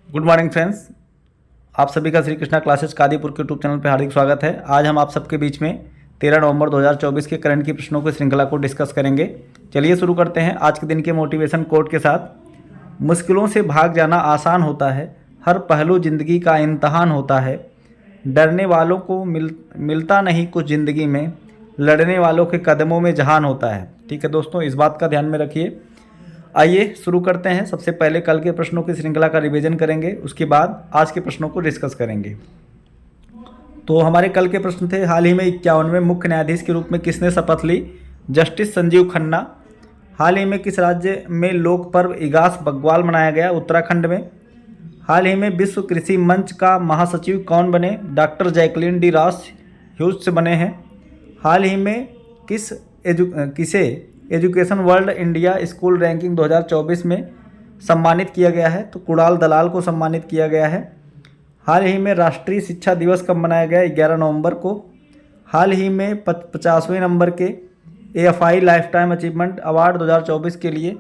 Good morning friends. आप सभी का श्री कृष्णा क्लासेस कादीपुर के यूट्यूब चैनल पर हार्दिक स्वागत है। आज हम आप सबके बीच में 13 नवंबर 2024 के करंट की प्रश्नों की श्रृंखला को डिस्कस करेंगे। चलिए शुरू करते हैं आज के दिन के मोटिवेशन कोट के साथ। मुश्किलों से भाग जाना आसान होता है, हर पहलू ज़िंदगी का इम्तहान होता है। डरने वालों को मिलता नहीं कुछ ज़िंदगी में, लड़ने वालों के कदमों में जहान होता है। ठीक है दोस्तों, इस बात का ध्यान में रखिए। आइए शुरू करते हैं। सबसे पहले कल के प्रश्नों की श्रृंखला का रिवीजन करेंगे, उसके बाद आज के प्रश्नों को डिस्कस करेंगे। तो हमारे कल के प्रश्न थे, हाल ही में 51वें मुख्य न्यायाधीश के रूप में किसने शपथ ली? जस्टिस संजीव खन्ना। हाल ही में किस राज्य में लोक पर्व इगास बग्वाल मनाया गया? उत्तराखंड में। हाल ही में विश्व कृषि मंच का महासचिव कौन बने? Doctor Jacqueline D Ross huge से बने हैं। हाल ही में किसे education world India school ranking 2024 में सम्मानित किया गया है? तो कुणाल दलाल को सम्मानित किया गया है। हाल ही में राष्ट्रीय शिक्षा दिवस कब मनाया गया? 11 नवंबर को। हाल ही में 50वें नंबर के AFI life time achievement award 2024 के लिए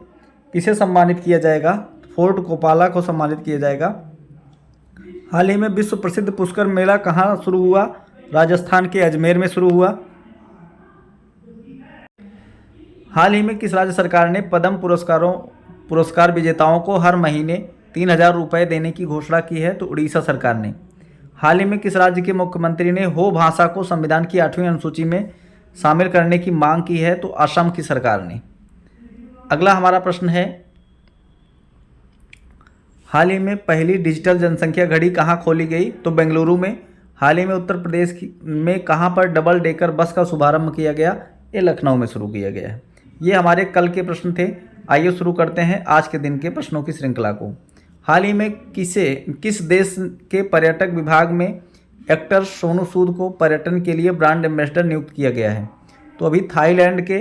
किसे सम्मानित किया जाएगा? फोर्ट कोपाला को सम्मानित किया जाएगा। हाल ही में विश्व प्रसिद्ध पुष्कर मेला कहाँ शुरू हुआ? राजस्थान के अजमेर में शुरू हुआ। हाल ही में किस राज्य सरकार ने पद्म पुरस्कार विजेताओं को हर महीने 3,000 रुपये देने की घोषणा की है? तो उड़ीसा सरकार ने। हाल ही में किस राज्य के मुख्यमंत्री ने हो भाषा को संविधान की 8वीं अनुसूची में शामिल करने की मांग की है? तो असम की सरकार ने। अगला हमारा प्रश्न है, हाल ही में पहली डिजिटल जनसंख्या घड़ी कहाँ खोली गई? तो बेंगलुरु में। हाल ही में उत्तर प्रदेश में कहाँ पर डबल डेकर बस का शुभारंभ किया गया? ये लखनऊ में शुरू किया गया है। ये हमारे कल के प्रश्न थे। आइए शुरू करते हैं आज के दिन के प्रश्नों की श्रृंखला को। हाल ही में किस देश के पर्यटक विभाग में एक्टर सोनू सूद को पर्यटन के लिए ब्रांड एम्बेसडर नियुक्त किया गया है? तो अभी थाईलैंड के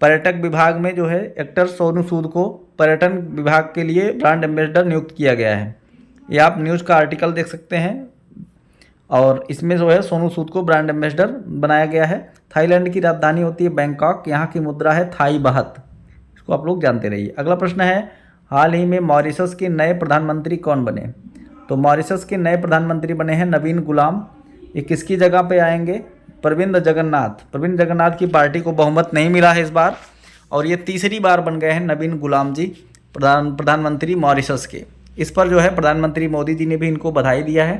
पर्यटक विभाग में जो है एक्टर सोनू सूद को पर्यटन विभाग के लिए ब्रांड एम्बेसडर नियुक्त किया गया है। ये आप न्यूज़ का आर्टिकल देख सकते हैं और इसमें जो है सोनू सूद को ब्रांड एम्बेसडर बनाया गया है। थाईलैंड की राजधानी होती है बैंकॉक, यहाँ की मुद्रा है थाई बाहत। इसको आप लोग जानते रहिए। अगला प्रश्न है, हाल ही में मॉरिशस के नए प्रधानमंत्री कौन बने? तो मॉरिशस के नए प्रधानमंत्री बने हैं नवीन गुलाम। ये किसकी जगह पे आएंगे? प्रविंद जगन्नाथ। प्रविंद जगन्नाथ की पार्टी को बहुमत नहीं मिला है इस बार और ये तीसरी बार बन गए हैं नवीन गुलाम जी प्रधानमंत्री मॉरिशस के। इस पर जो है प्रधानमंत्री मोदी जी ने भी इनको बधाई दिया है।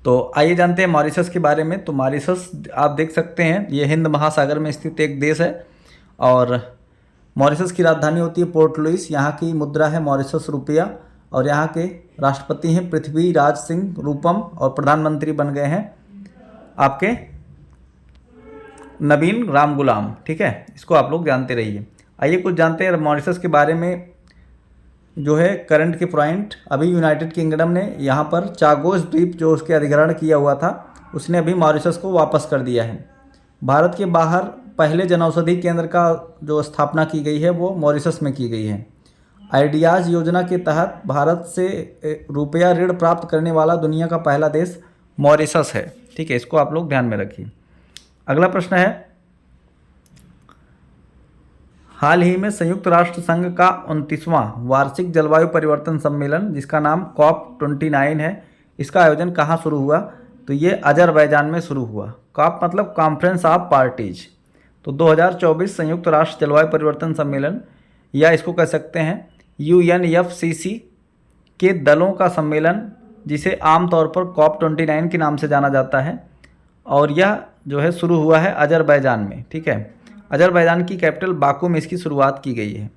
तो आइए जानते हैं मॉरिशस के बारे में। तो मॉरिशस आप देख सकते हैं, ये हिंद महासागर में स्थित एक देश है और मॉरिशस की राजधानी होती है पोर्ट लुइस। यहाँ की मुद्रा है मॉरिशस रुपया और यहाँ के राष्ट्रपति हैं पृथ्वीराज सिंह रूपम और प्रधानमंत्री बन गए हैं आपके नवीन राम गुलाम। ठीक है, इसको आप लोग जानते रहिए। आइए कुछ जानते हैं मॉरिशस के बारे में जो है करंट के पॉइंट। अभी यूनाइटेड किंगडम ने यहाँ पर चागोस द्वीप जो उसके अधिग्रहण किया हुआ था उसने अभी मॉरिशस को वापस कर दिया है। भारत के बाहर पहले जनौषधि केंद्र का जो स्थापना की गई है वो मॉरिशस में की गई है। आइडियाज़ योजना के तहत भारत से रुपया ऋण प्राप्त करने वाला दुनिया का पहला देश मॉरिशस है। ठीक है, इसको आप लोग ध्यान में रखिए। अगला प्रश्न है, हाल ही में संयुक्त राष्ट्र संघ का 29वां वार्षिक जलवायु परिवर्तन सम्मेलन जिसका नाम COP29 है, इसका आयोजन कहाँ शुरू हुआ? तो ये अजरबैजान में शुरू हुआ। COP मतलब कॉन्फ्रेंस ऑफ पार्टीज। तो 2024 संयुक्त राष्ट्र जलवायु परिवर्तन सम्मेलन या इसको कह सकते हैं UNFCCC के दलों का सम्मेलन जिसे आमतौर पर COP29 के नाम से जाना जाता है और यह जो है शुरू हुआ है अजरबैजान में। ठीक है, अजरबैजान की कैपिटल बाकू में इसकी शुरुआत की गई है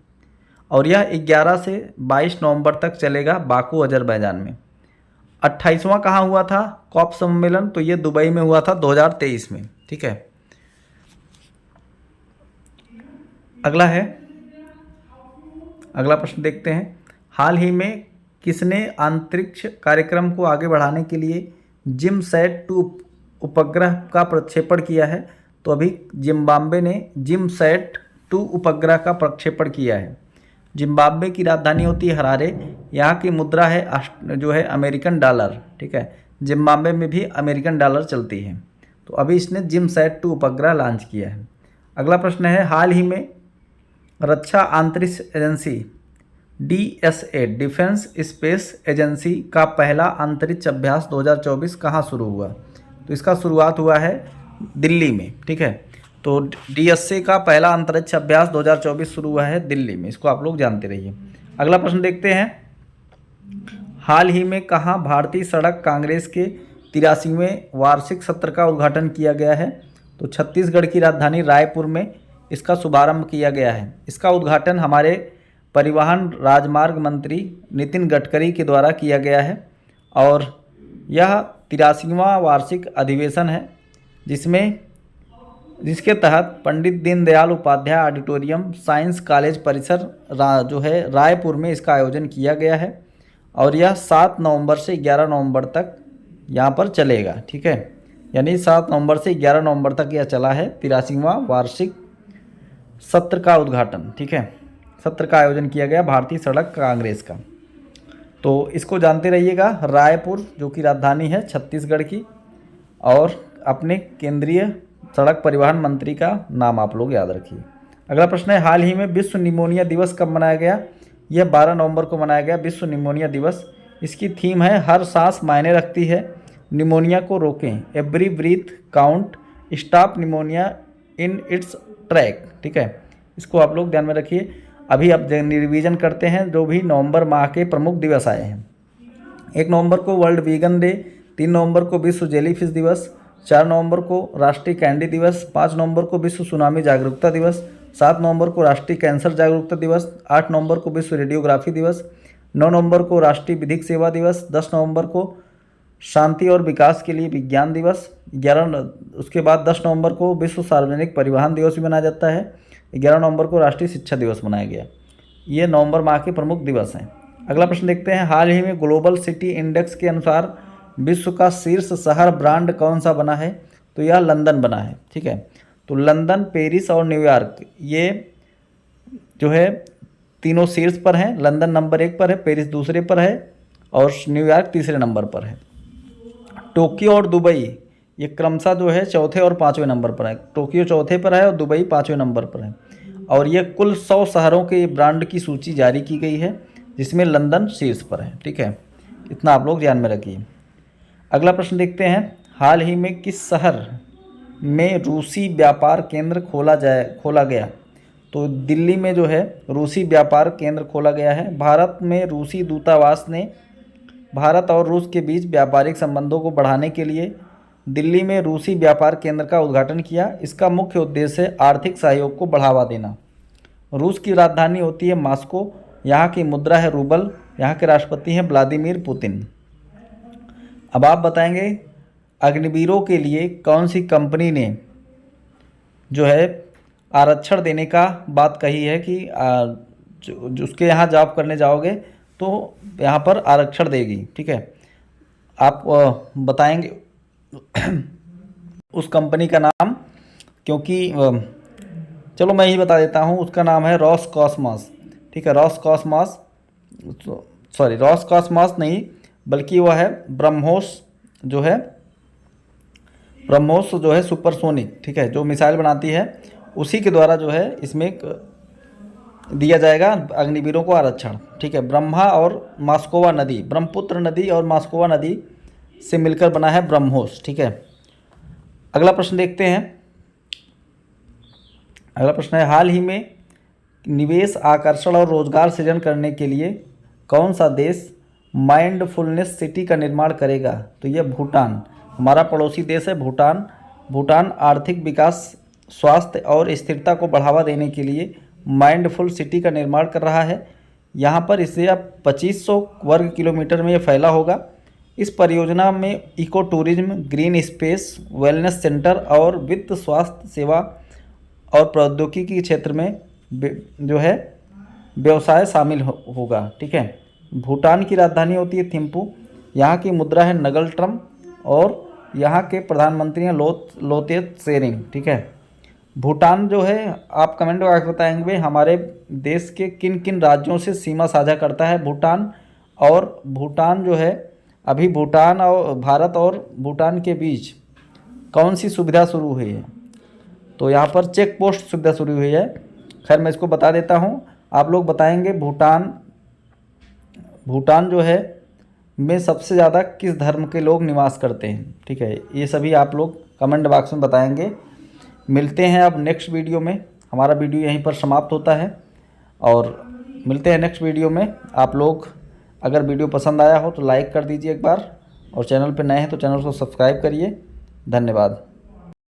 और यह 11 से 22 नवंबर तक चलेगा बाकू अजरबैजान में। 28वां कहाँ हुआ था कॉप सम्मेलन? तो ये दुबई में हुआ था 2023 में। ठीक है, अगला प्रश्न देखते हैं, हाल ही में किसने अंतरिक्ष कार्यक्रम को आगे बढ़ाने के लिए जिमसैट-2 उपग्रह का प्रक्षेपण किया है? तो अभी जिम्बाब्वे ने जिमसैट-2 उपग्रह का प्रक्षेपण किया है। जिम्बाब्वे की राजधानी होती है हरारे, यहाँ की मुद्रा है जो है अमेरिकन डॉलर। ठीक है, जिम्बाब्वे में भी अमेरिकन डॉलर चलती है। तो अभी इसने जिमसैट-2 उपग्रह लॉन्च किया है। अगला प्रश्न है, हाल ही में रक्षा अंतरिक्ष agency DSA defence space agency का पहला अंतरिक्ष अभ्यास 2024 कहाँ शुरू हुआ? तो इसका शुरुआत हुआ है दिल्ली में, ठीक है। तो DSA का पहला अंतरिक्ष अभ्यास 2024 शुरू हुआ है दिल्ली में, इसको आप लोग जानते रहिए। अगला प्रश्न देखते हैं, हाल ही में कहाँ भारतीय सड़क कांग्रेस के 83वें वार्षिक सत्र का उद्घाटन किया गया है? तो छत्तीसगढ़ की राजधानी रायपुर में इसका शुभारंभ किया गया है। इसका उद्घाटन हमारे परिवहन राजमार्ग मंत्री नितिन गडकरी के द्वारा किया गया है और यह 83वां वार्षिक अधिवेशन है जिसके तहत Pandit Deendayal Upadhyay auditorium science college परिसर जो है रायपुर में इसका आयोजन किया गया है और यह 7 नवंबर से 11 नवंबर तक यहाँ पर चलेगा, ठीक है। यानी 7 नवंबर से 11 नवंबर तक यह चला है 83वां वार्षिक सत्र का उद्घाटन, ठीक है। सत्र का आयोजन किया गया भारतीय सड़क कांग्रेस का। तो इसको जानते रहिएगा, रायपुर जो कि राजधानी है छत्तीसगढ़ की, और अपने केंद्रीय सड़क परिवहन मंत्री का नाम आप लोग याद रखिए। अगला प्रश्न है, हाल ही में विश्व निमोनिया दिवस कब मनाया गया? यह 12 नवंबर को मनाया गया विश्व निमोनिया दिवस। इसकी थीम है हर सांस मायने रखती है, निमोनिया को रोकें, every breath count, stop pneumonia in its track, ठीक है। इसको आप लोग ध्यान में रखिए। अभी अब रिवीजन करते हैं जो भी नवंबर माह के प्रमुख दिवस आए हैं। 1 नवंबर को वर्ल्ड वीगन डे, 3 नवंबर को विश्व जेलीफिश दिवस, 4 नवंबर को राष्ट्रीय कैंडी दिवस, 5 नवंबर को विश्व सुनामी जागरूकता दिवस, 7 नवंबर को राष्ट्रीय कैंसर जागरूकता दिवस, 8 नवंबर को विश्व रेडियोग्राफी दिवस, 9 नवंबर को राष्ट्रीय विधिक सेवा दिवस, 10 नवंबर को शांति और विकास के लिए विज्ञान दिवस, 11 उसके बाद 10 नवंबर को विश्व सार्वजनिक परिवहन दिवस भी मनाया जाता है, 11 नवंबर को राष्ट्रीय शिक्षा दिवस मनाया गया। ये नवंबर माह के प्रमुख दिवस हैं। अगला प्रश्न देखते हैं, हाल ही में ग्लोबल सिटी इंडेक्स के अनुसार विश्व का शीर्ष शहर ब्रांड कौन सा बना है? तो यह लंदन बना है, ठीक है। तो लंदन, पेरिस और न्यूयॉर्क ये जो है तीनों शीर्ष पर हैं। लंदन नंबर 1 पर है, पेरिस दूसरे पर है और न्यूयॉर्क तीसरे नंबर पर है। टोक्यो और दुबई ये क्रमशः जो है चौथे और 5वें नंबर पर है। टोक्यो चौथे पर है और दुबई 5वें नंबर पर है। और ये कुल 100 शहरों के ब्रांड की सूची जारी की गई है जिसमें लंदन शीर्ष पर है, ठीक है। इतना आप लोग ध्यान में रखिए। अगला प्रश्न देखते हैं, हाल ही में किस शहर में रूसी व्यापार केंद्र खोला गया? तो दिल्ली में जो है रूसी व्यापार केंद्र खोला गया है। भारत में रूसी दूतावास ने भारत और रूस के बीच व्यापारिक संबंधों को बढ़ाने के लिए दिल्ली में रूसी व्यापार केंद्र का उद्घाटन किया। इसका मुख्य उद्देश्य है आर्थिक सहयोग को बढ़ावा देना। रूस की राजधानी होती है मॉस्को, यहाँ की मुद्रा है रूबल, यहाँ के राष्ट्रपति हैं व्लादिमीर पुतिन। अब आप बताएंगे अग्निवीरों के लिए कौन सी कंपनी ने जो है आरक्षण देने का बात कही है कि जो उसके यहाँ जॉब करने जाओगे तो यहाँ पर आरक्षण देगी, ठीक है। आप बताएंगे उस कंपनी का नाम, क्योंकि चलो मैं ही बता देता हूँ, उसका नाम है रॉसकॉसमॉस, ठीक है। रॉसकॉसमॉस नहीं बल्कि वह है ब्रह्मोस जो है सुपरसोनिक, ठीक है, जो मिसाइल बनाती है उसी के द्वारा जो है इसमें दिया जाएगा अग्निवीरों को आरक्षण, ठीक है। ब्रह्मा और मास्कोवा नदी, ब्रह्मपुत्र नदी और मास्कोवा नदी से मिलकर बना है ब्रह्मोस, ठीक है। अगला प्रश्न देखते हैं। अगला प्रश्न है, हाल ही में निवेश, आकर्षण और रोजगार सृजन करने के लिए कौन सा देश माइंडफुलनेस सिटी का निर्माण करेगा? तो यह भूटान, हमारा पड़ोसी देश है भूटान। भूटान आर्थिक विकास, स्वास्थ्य और स्थिरता को बढ़ावा देने के लिए माइंडफुल सिटी का निर्माण कर रहा है। यहाँ पर इसे अब 2500 वर्ग किलोमीटर में ये फैला होगा। इस परियोजना में eco tourism, green space, wellness centre और वित्त, स्वास्थ्य सेवा और प्रौद्योगिकी के क्षेत्र में जो है व्यवसाय शामिल होगा, ठीक है। भूटान की राजधानी होती है थिम्पू, यहाँ की मुद्रा है नगलट्रम और यहाँ के प्रधानमंत्री हैं लोते त्शेरिंग, ठीक है। भूटान जो है आप कमेंट में आकर बताएंगे हमारे देश के किन किन राज्यों से सीमा साझा करता है भूटान। और भूटान जो है अभी भूटान और भारत और भूटान के बीच कौन सी सुविधा शुरू हुई है? तो यहाँ पर चेक पोस्ट सुविधा शुरू हुई है। खैर मैं इसको बता देता हूँ, आप लोग बताएंगे भूटान भूटान जो है में सबसे ज़्यादा किस धर्म के लोग निवास करते हैं। ठीक है, ये सभी आप लोग कमेंट बॉक्स में बताएंगे। मिलते हैं अब नेक्स्ट वीडियो में। हमारा वीडियो यहीं पर समाप्त होता है और मिलते हैं नेक्स्ट वीडियो में। आप लोग अगर वीडियो पसंद आया हो तो लाइक कर दीजिए एक बार, और चैनल पर नए हैं तो चैनल को सब्सक्राइब करिए। धन्यवाद।